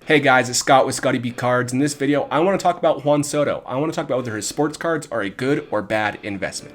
Hey guys, it's Scott with Scotty B Cards. In this video, I want to talk about Juan Soto. I want to talk about whether his sports cards are a good or bad investment.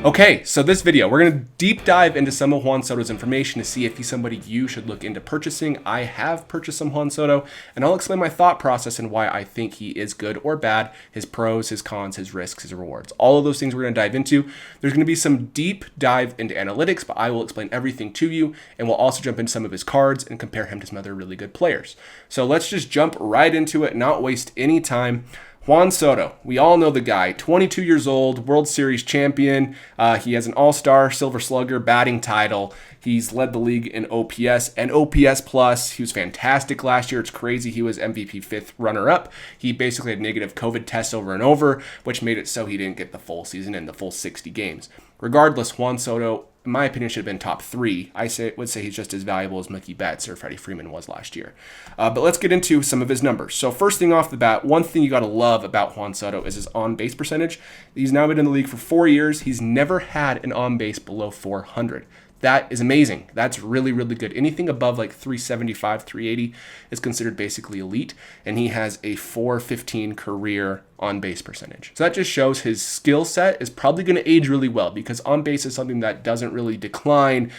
Okay, so this video, we're going to deep dive into some of Juan Soto's information to see if he's somebody you should look into purchasing. I have purchased some Juan Soto, and I'll explain my thought process and why I think he is good or bad, his pros, his cons, his risks, his rewards. All of those things we're going to dive into. There's going to be some deep dive into analytics, but I will explain everything to you, and we'll also jump into some of his cards and compare him to some other really good players. So let's just jump right into it, not waste any time. Juan Soto, we all know the guy, 22 years old, World Series champion. He has an All-Star Silver Slugger batting title. He's led the league in OPS and OPS plus. He was fantastic last year. It's crazy. He was MVP fifth runner-up. He basically had negative COVID tests over and over, which made it so he didn't get the full season and the full 60 games. Regardless, Juan Soto, in my opinion, should have been top three. Would say he's just as valuable as Mookie Betts or Freddie Freeman was last year. But let's get into some of his numbers. So first thing off the bat, one thing you got to love about Juan Soto is his on-base percentage. He's now been in the league for 4 years. He's never had an on-base below 400. That is amazing. That's really, really good. Anything above like 375, 380 is considered basically elite, and he has a 415 career on-base percentage. So that just shows his skill set is probably going to age really well, because on-base is something that doesn't really decline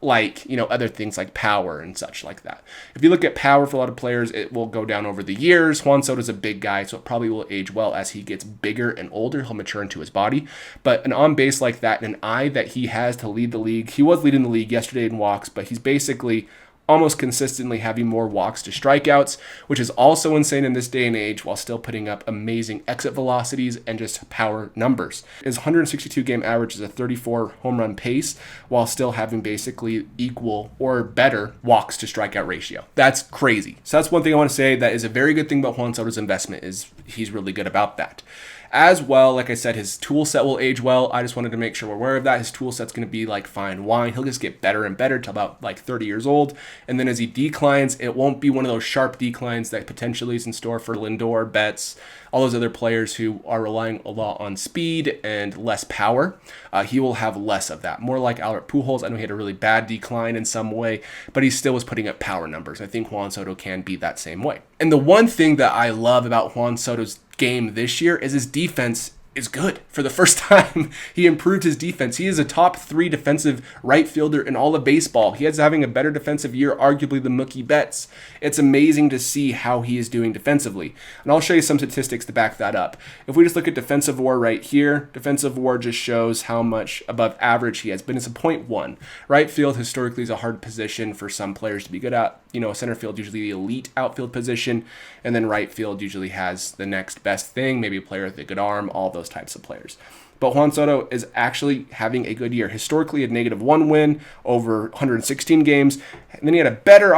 like, other things like power and such like that. If you look at power for a lot of players, it will go down over the years. Juan Soto's a big guy, so it probably will age well as he gets bigger and older. He'll mature into his body. But an on-base like that, and an eye that he has to lead the league, he was leading the league yesterday in walks, but he's basically almost consistently having more walks to strikeouts, which is also insane in this day and age, while still putting up amazing exit velocities and just power numbers. His 162 game average is a 34 home run pace, while still having basically equal or better walks to strikeout ratio. That's crazy. So that's one thing I want to say that is a very good thing about Juan Soto's investment, is he's really good about that. As well, like I said, his tool set will age well. I just wanted to make sure we're aware of that. His tool set's going to be like fine wine. He'll just get better and better till about like 30 years old. And then as he declines, it won't be one of those sharp declines that potentially is in store for Lindor, Betts, all those other players who are relying a lot on speed and less power. He will have less of that. More like Albert Pujols. I know he had a really bad decline in some way, but he still was putting up power numbers. I think Juan Soto can be that same way. And the one thing that I love about Juan Soto's game this year is his defense is good. For the first time, he improved his defense. He is a top 3 defensive right fielder in all of baseball. He is having a better defensive year, arguably, than Mookie Betts. It's amazing to see how he is doing defensively. And I'll show you some statistics to back that up. If we just look at defensive WAR right here, defensive WAR just shows how much above average he has been. It's a 0.1. Right field historically is a hard position for some players to be good at. Center field usually the elite outfield position, and then right field usually has the next best thing, maybe a player with a good arm, all those types of players. But Juan Soto is actually having a good year. Historically, a -1 win over 116 games. And then he had a better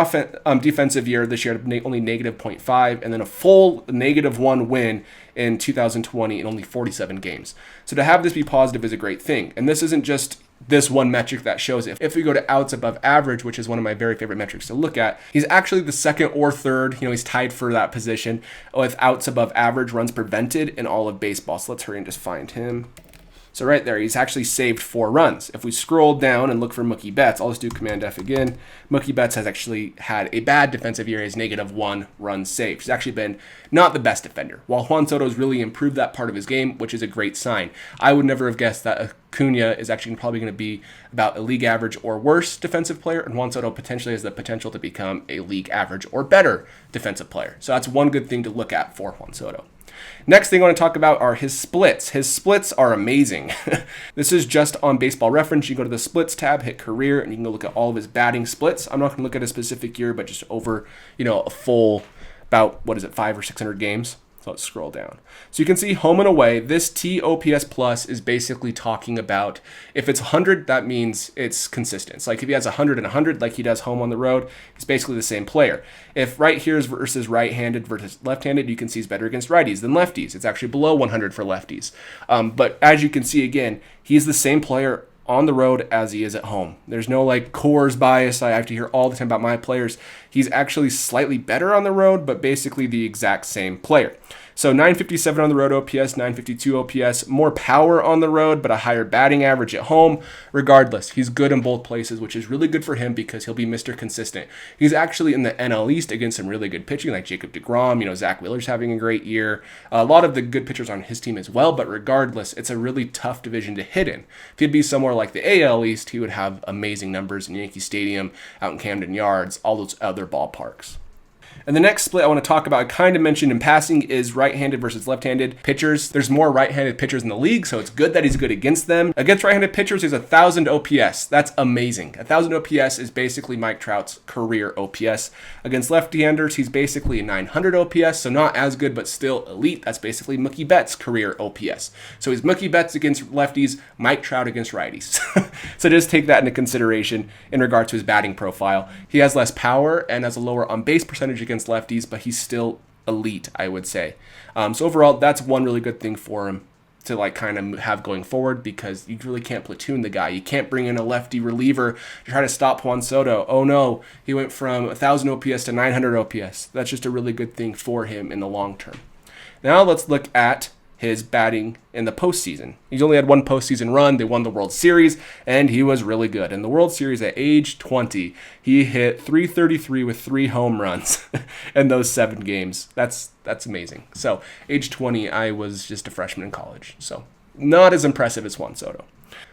defensive year this year, only -0.5, and then a full -1 win in 2020 in only 47 games. So to have this be positive is a great thing. And this isn't just this one metric that shows it. If we go to outs above average, which is one of my very favorite metrics to look at, he's actually the second or third, he's tied for that position with outs above average runs prevented in all of baseball. So let's hurry and just find him. So right there, he's actually saved 4 runs. If we scroll down and look for Mookie Betts, I'll just do Command F again. Mookie Betts has actually had a bad defensive year. He has -1 runs saved. He's actually been not the best defender, while Juan Soto's really improved that part of his game, which is a great sign. I would never have guessed that Acuna is actually probably going to be about a league average or worse defensive player, and Juan Soto potentially has the potential to become a league average or better defensive player. So that's one good thing to look at for Juan Soto. Next thing I want to talk about are his splits. His splits are amazing. This is just on Baseball Reference. You go to the splits tab, hit career, and you can go look at all of his batting splits. I'm not going to look at a specific year, but just over, a full about, 500 or 600 games. So let's scroll down. So you can see home and away. This TOPS plus is basically talking about if it's 100, that means it's consistent. It's like if he has 100 and 100, like he does home on the road, he's basically the same player. If right here is versus right-handed versus left-handed, you can see he's better against righties than lefties. It's actually below 100 for lefties. But as you can see, again, he's the same player on the road as he is at home. There's no Coors bias I have to hear all the time about my players. He's actually slightly better on the road, but basically the exact same player. So 957 on the road OPS, 952 OPS, more power on the road, but a higher batting average at home. Regardless, he's good in both places, which is really good for him because he'll be Mr. Consistent. He's actually in the NL East against some really good pitching like Jacob deGrom. Zach Wheeler's having a great year. A lot of the good pitchers on his team as well, but regardless, it's a really tough division to hit in. If he'd be somewhere like the AL East, he would have amazing numbers in Yankee Stadium, out in Camden Yards, all those other ballparks. And the next split I want to talk about, I kind of mentioned in passing, is right-handed versus left-handed pitchers. There's more right-handed pitchers in the league, so it's good that he's good against them. Against right-handed pitchers, he's 1,000 OPS. That's amazing. 1,000 OPS is basically Mike Trout's career OPS. Against left-handers, he's basically a 900 OPS, so not as good, but still elite. That's basically Mookie Betts' career OPS. So he's Mookie Betts against lefties, Mike Trout against righties. So just take that into consideration in regard to his batting profile. He has less power and has a lower on-base percentage against lefties, but he's still elite, I would say. So overall, that's one really good thing for him to kind of have going forward, because you really can't platoon the guy. You can't bring in a lefty reliever to try to stop Juan Soto. Oh no, he went from 1,000 OPS to 900 OPS. That's just a really good thing for him in the long term. Now let's look at his batting in the postseason. He's only had one postseason run. They won the World Series, and he was really good. In the World Series at age 20, he hit .333 with 3 home runs in those 7 games. That's amazing. So, age 20, I was just a freshman in college. So, not as impressive as Juan Soto.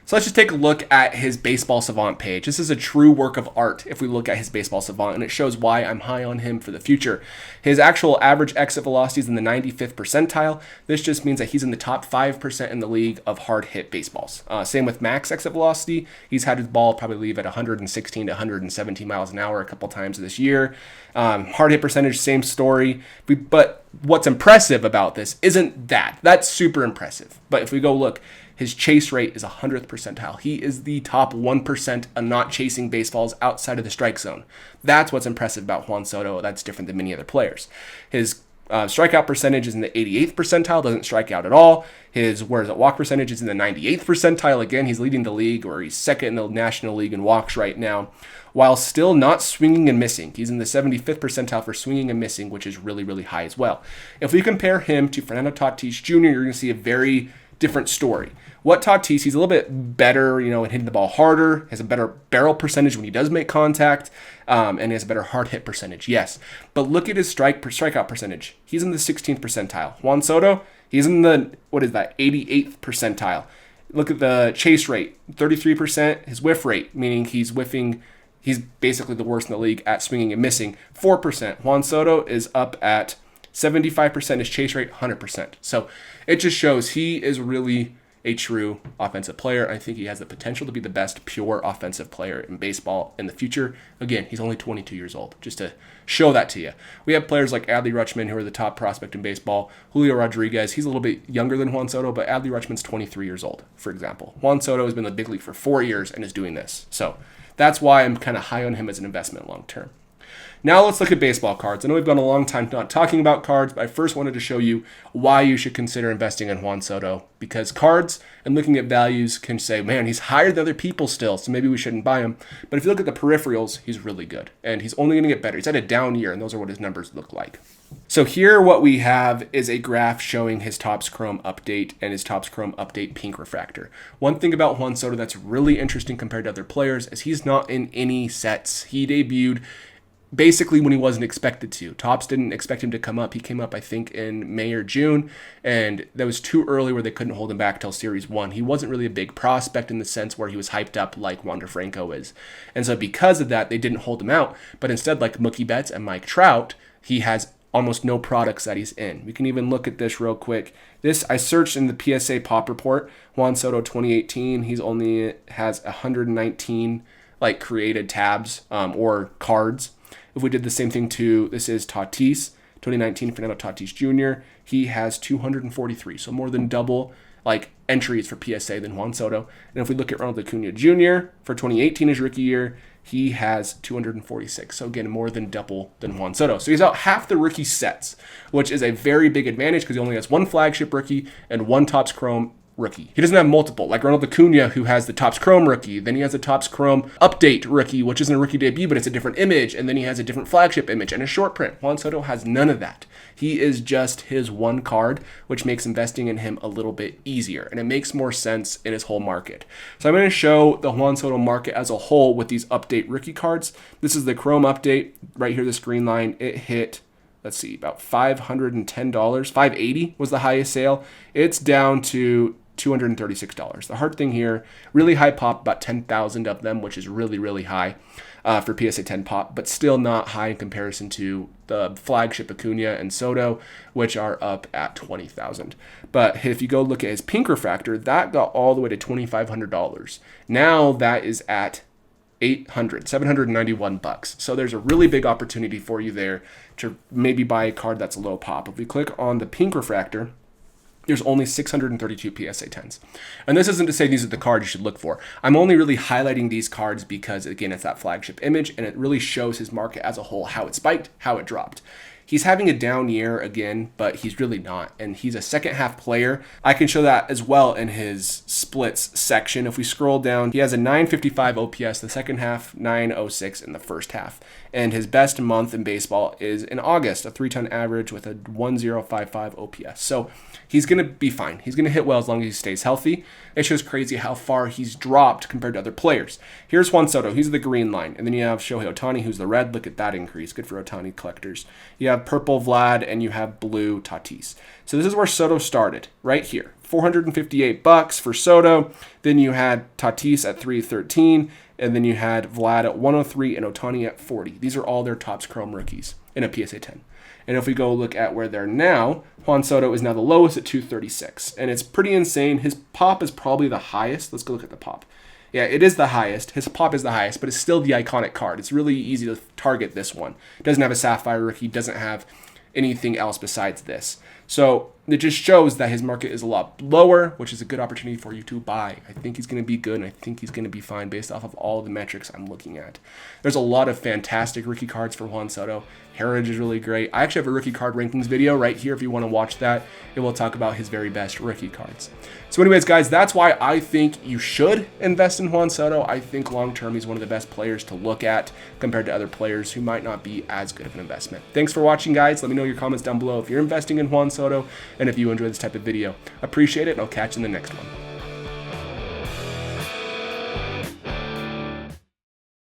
So let's just take a look at his Baseball Savant page. This is a true work of art if we look at his Baseball Savant, and it shows why I'm high on him for the future. His actual average exit velocity is in the 95th percentile. This just means that he's in the top 5% in the league of hard hit baseballs. Same with max exit velocity. He's had his ball probably leave at 116 to 117 miles an hour a couple times this year. Hard hit percentage, same story. But what's impressive about this isn't that. That's super impressive. But if we go look, his chase rate is 100th percentile. He is the top 1% of not chasing baseballs outside of the strike zone. That's what's impressive about Juan Soto. That's different than many other players. His strikeout percentage is in the 88th percentile, doesn't strike out at all. His walk percentage is in the 98th percentile. Again, he's leading the league, or he's second in the National League in walks right now, while still not swinging and missing. He's in the 75th percentile for swinging and missing, which is really, really high as well. If we compare him to Fernando Tatis Jr., you're going to see a very different story. What Tatis, he's a little bit better, in hitting the ball harder, has a better barrel percentage when he does make contact, and he has a better hard hit percentage, yes. But look at his strikeout percentage. He's in the 16th percentile. Juan Soto, he's in the, 88th percentile. Look at the chase rate, 33%. His whiff rate, meaning he's basically the worst in the league at swinging and missing, 4%. Juan Soto is up at 75%, his chase rate, 100%. So it just shows he is really a true offensive player. I think he has the potential to be the best pure offensive player in baseball in the future. Again, he's only 22 years old, just to show that to you. We have players like Adley Rutschman, who are the top prospect in baseball. Julio Rodriguez, he's a little bit younger than Juan Soto, but Adley Rutschman's 23 years old, for example. Juan Soto has been in the big league for 4 years and is doing this. So that's why I'm kind of high on him as an investment long term. Now let's look at baseball cards. I know we've gone a long time not talking about cards, but I first wanted to show you why you should consider investing in Juan Soto, because cards and looking at values can say, man, he's higher than other people still, so maybe we shouldn't buy him. But if you look at the peripherals, he's really good, and he's only going to get better. He's had a down year, and those are what his numbers look like. So here what we have is a graph showing his Topps Chrome update and his Topps Chrome update pink refractor. One thing about Juan Soto that's really interesting compared to other players is he's not in any sets. He debuted basically when he wasn't expected to. Topps didn't expect him to come up. He came up, I think, in May or June, and that was too early where they couldn't hold him back till Series 1. He wasn't really a big prospect in the sense where he was hyped up like Wander Franco is. And so because of that, they didn't hold him out. But instead, like Mookie Betts and Mike Trout, he has almost no products that he's in. We can even look at this real quick. This, I searched in the PSA Pop Report, Juan Soto 2018. He's only has 119 created tabs or cards. If we did the same thing to, this is Tatis, 2019 Fernando Tatis Jr., he has 243, so more than double entries for PSA than Juan Soto. And if we look at Ronald Acuna Jr., for 2018, his rookie year, he has 246. So again, more than double than Juan Soto. So he's out half the rookie sets, which is a very big advantage because he only has one flagship rookie and one Topps Chrome rookie. He doesn't have multiple, like Ronald Acuna, who has the Topps Chrome rookie. Then he has a Topps Chrome update rookie, which isn't a rookie debut, but it's a different image. And then he has a different flagship image and a short print. Juan Soto has none of that. He is just his one card, which makes investing in him a little bit easier. And it makes more sense in his whole market. So I'm going to show the Juan Soto market as a whole with these update rookie cards. This is the Chrome update. Right here, this green line, it hit, let's see, about $510. $580 was the highest sale. It's down to $236. The hard thing here, really high pop, about 10,000 of them, which is really, really high for PSA 10 pop, but still not high in comparison to the flagship Acuna and Soto, which are up at 20,000. But if you go look at his pink refractor, that got all the way to $2,500. Now that is at $791. So there's a really big opportunity for you there to maybe buy a card that's low pop. If we click on the pink refractor, there's only 632 PSA 10s. And this isn't to say these are the cards you should look for. I'm only really highlighting these cards because, again, it's that flagship image, and it really shows his market as a whole, how it spiked, how it dropped. He's having a down year again, but he's really not. And he's a second half player. I can show that as well in his splits section. If we scroll down, he has a 955 OPS the second half, 906 in the first half. And his best month in baseball is in August, a 3-ton average with a 1055 OPS. So he's going to be fine. He's going to hit well as long as he stays healthy. It's just crazy how far he's dropped compared to other players. Here's Juan Soto. He's the green line. And then you have Shohei Ohtani, who's the red. Look at that increase. Good for Ohtani collectors. You have purple Vlad, and you have blue Tatis. So this is where Soto started, right here. $458 for Soto. Then you had Tatis at $313, and then you had Vlad at $103 and Ohtani at $40. These are all their Topps Chrome rookies in a PSA 10. And if we go look at where they're now, Juan Soto is now the lowest at $236. And it's pretty insane. His pop is probably the highest. Let's go look at the pop. Yeah, it is the highest. His pop is the highest, but it's still the iconic card. It's really easy to target this one. It doesn't have a Sapphire rookie, doesn't have anything else besides this. So it just shows that his market is a lot lower, which is a good opportunity for you to buy. I think he's going to be good, and I think he's going to be fine based off of all of the metrics I'm looking at. There's a lot of fantastic rookie cards for Juan Soto. Heritage is really great. I actually have a rookie card rankings video right here if you want to watch that. It will talk about his very best rookie cards. So anyways, guys, that's why I think you should invest in Juan Soto. I think long-term he's one of the best players to look at compared to other players who might not be as good of an investment. Thanks for watching, guys. Let me know your comments down below if you're investing in Juan Soto and if you enjoy this type of video. Appreciate it, and I'll catch you in the next one.